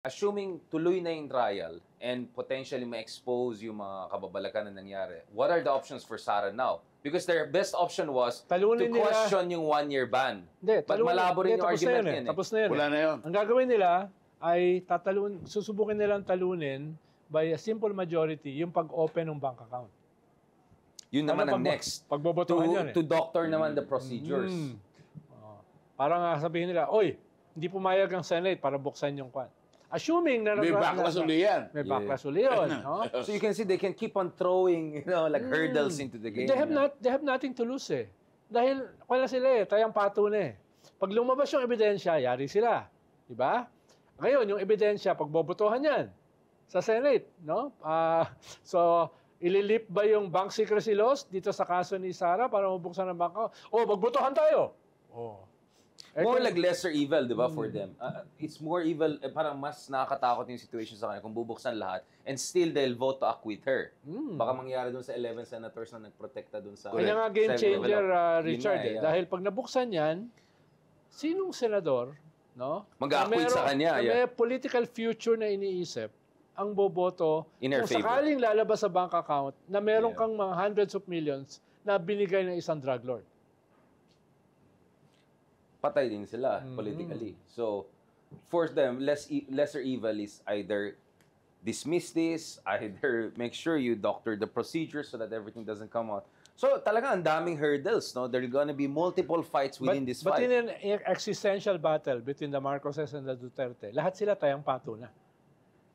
Assuming tuloy na yung trial and potentially ma-expose yung mga kababalakan na nangyari, what are the options for Sara now? Because their best option was Talunin to nila- question yung 1-year ban. Hindi, But malabo rin yung tapos na argument yun eh. yan eh. Tapos na yun. Wala na yun. Ang gagawin nila ay susubukin nilang talunin by a simple majority yung pag-open ng bank account. Yun naman ang next. Pagbobotohan yan eh. To doctor naman the procedures. Parang sabihin nila, oy, hindi pumayag ang Senate para buksan yung kwan. Assuming na May backlash uli yan. May backlash uli yun. No? So you can see they can keep on throwing, like hurdles into the game. They have nothing to lose eh. Dahil wala sila eh, tayang pato na eh. Pag lumabas yung ebidensya, yari sila. Diba? Ngayon, yung ebidensya, pagbobotohan yan sa Senate. No? So, ililip ba yung bank secrecy laws dito sa kaso ni Sara para mabuksan ang bangko? Magbotohan tayo. More like lesser evil, di ba, for them. It's more evil, parang mas nakakatakot yung situation sa kanila kung bubuksan lahat and still they'll vote to acquit her. Baka mangyari dun sa 11 senators na nagprotekta dun sa... Kaya nga game changer, Richard. Yun na, Dahil pag nabuksan yan, sinong senador, no? Mag-acquit sa kanya. May political future na iniisip ang boboto In her kung favor. sakaling lalabas sa bank account na meron kang mga hundreds of millions na binigay ng isang drug lord. Patay din sila politically. So, for them, lesser evil is either dismiss this, either make sure you doctor the procedure so that everything doesn't come out. So, talaga ang daming hurdles, no? There are gonna be multiple fights within this fight. But in an existential battle between the Marcoses and the Duterte, lahat sila tayang pato na.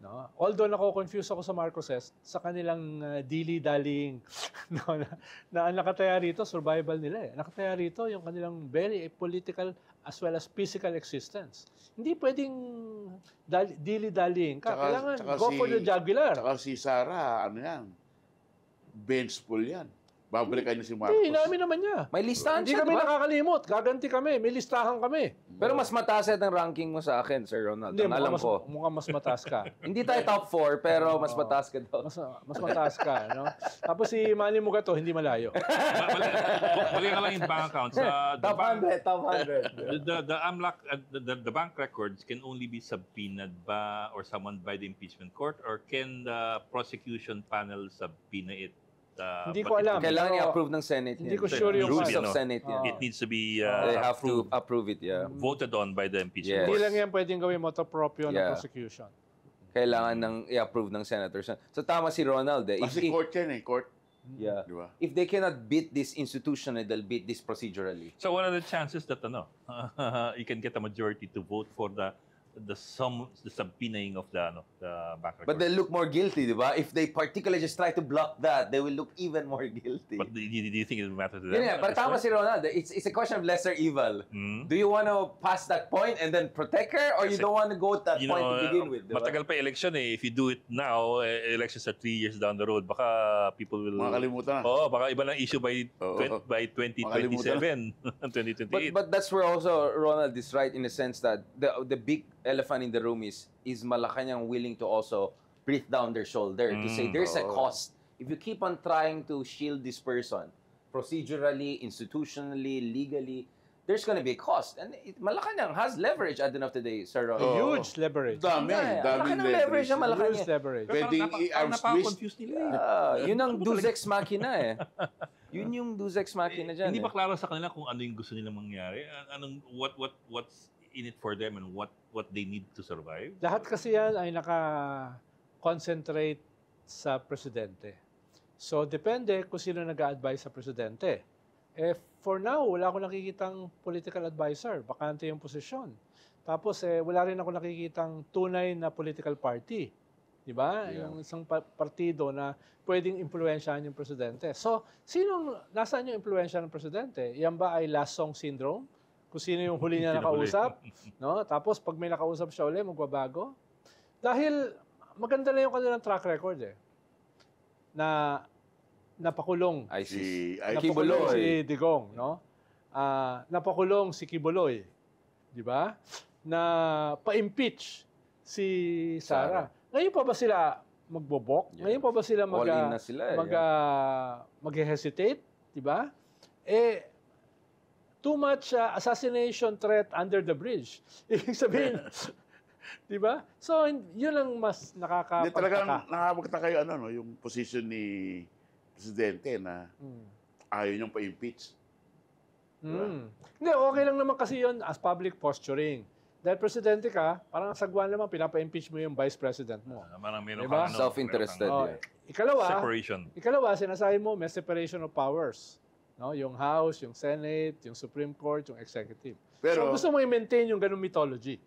No? Although nako-confuse ako sa Marcoses sa kanilang dili-daling no, na nakataya rito, survival nila eh. Nakataya rito yung kanilang very political as well as physical existence. Hindi pwedeng dili-daling. Kailangan go for the jugular. Tsaka si Sara, ano yan? Benchful yan. Babalikan niya si Marcos. Hindi, inamin naman niya. May listahan Hindi siya, kami diba? nakakalimot. Gaganti kami. May listahan kami. Pero mas mataas ang ranking mo sa akin, Sir Ronald. Hindi, Ang alam ko. mukhang mas mataas ka. Hindi tayo top 4, pero mas mataas ka daw. Mas mataas ka, no? Tapos si Manny Mugato, hindi malayo. Balik ka lang yung bank accounts. Top 100, top 100. The bank records can only be subpoenaed by or summoned by the impeachment court, or can the prosecution panel subpoena it? Hindi ko alam. Kailangan i-approve ng Senate. Hindi ko sure yung rules ano. of Senate. It needs to be They have to approve it, voted on by the Yes. impeachment Hindi court. lang yan pwedeng gawin motu proprio ng prosecution. Kailangan ng i-approve ng senators. So tama si Ronald eh. Kasi court yan eh, court. Yeah. Di ba? If they cannot beat this institutionally, they'll beat this procedurally. So what are the chances that you can get a majority to vote for the subpoenaing of the bank records? But they look more guilty, di ba? If they particularly just try to block that, they will look even more guilty. But do you think it will matter to them? Yeah, but tama si Ronald. It's a question of lesser evil. Do you want to pass that point and then protect her, or you don't want to go at that point to begin with? Diba? Matagal pa election eh. If you do it now, elections are 3 years down the road, baka people will... Makakalimutan na. Oo, baka iba ng issue by 2027, 2028. But that's where also Ronald is right in the sense that the big elephant in the room is Malacanang willing to also breathe down their shoulder to say there's a cost. If you keep on trying to shield this person procedurally, institutionally, legally, there's going to be a cost. And Malacanang has leverage at the end of the day, Sir Ronald. Huge leverage. Daming leverage ang Malacanang. Huge leverage. Pwedeng i-arms twist. Napaka-confuse nila eh. Yun ang Deus Ex Machina eh. Yun yung Deus Ex Machina dyan. Hindi ba klaro sa kanila kung ano yung gusto nilang mangyari? What's in it for them and what they need to survive? Lahat kasi yan ay naka-concentrate sa presidente. So, depende kung sino nag-a-advise sa presidente. For now, wala akong nakikitang political advisor. Bakante yung posisyon. Tapos, wala rin ako nakikitang tunay na political party. Di ba? Yeah. Yung isang partido na pwedeng impluensyahan yung presidente. So, nasaan yung impluensya ng presidente? Yan ba ay last song syndrome? Kung sino yung huli niya nakausap? No? Tapos, pag may nakausap siya ulit, magbabago? Dahil, maganda na yung kanilang track record eh. Na napakulong Si napakulong Kibuloy. si Digong, no? Napakulong si Kibuloy, di ba? Na pa-impeach si Sara. Ngayon pa ba sila magbobok? Yeah. Ngayon pa ba sila All in na sila, mag-hesitate, di ba? Too much assassination threat under the bridge. Ibig sabihin, Di ba? So, yun ang mas Hindi nakakapagtaka. talagang nakakapagtaka yung, yung position ni Presidente na ayaw niyang pa-impeach. Hindi, okay lang naman kasi yun as public posturing. Dahil presidente ka, parang sagwan naman, pinapa-impeach mo yung vice president mo. Parang meron Diba? kang Self-interested. Oh, Yeah. separation. Ikalawa, sinasabi mo, may separation of powers. No? Yung House, yung Senate, yung Supreme Court, yung Executive. Pero, So gusto mo i-maintain yung ganung mythology.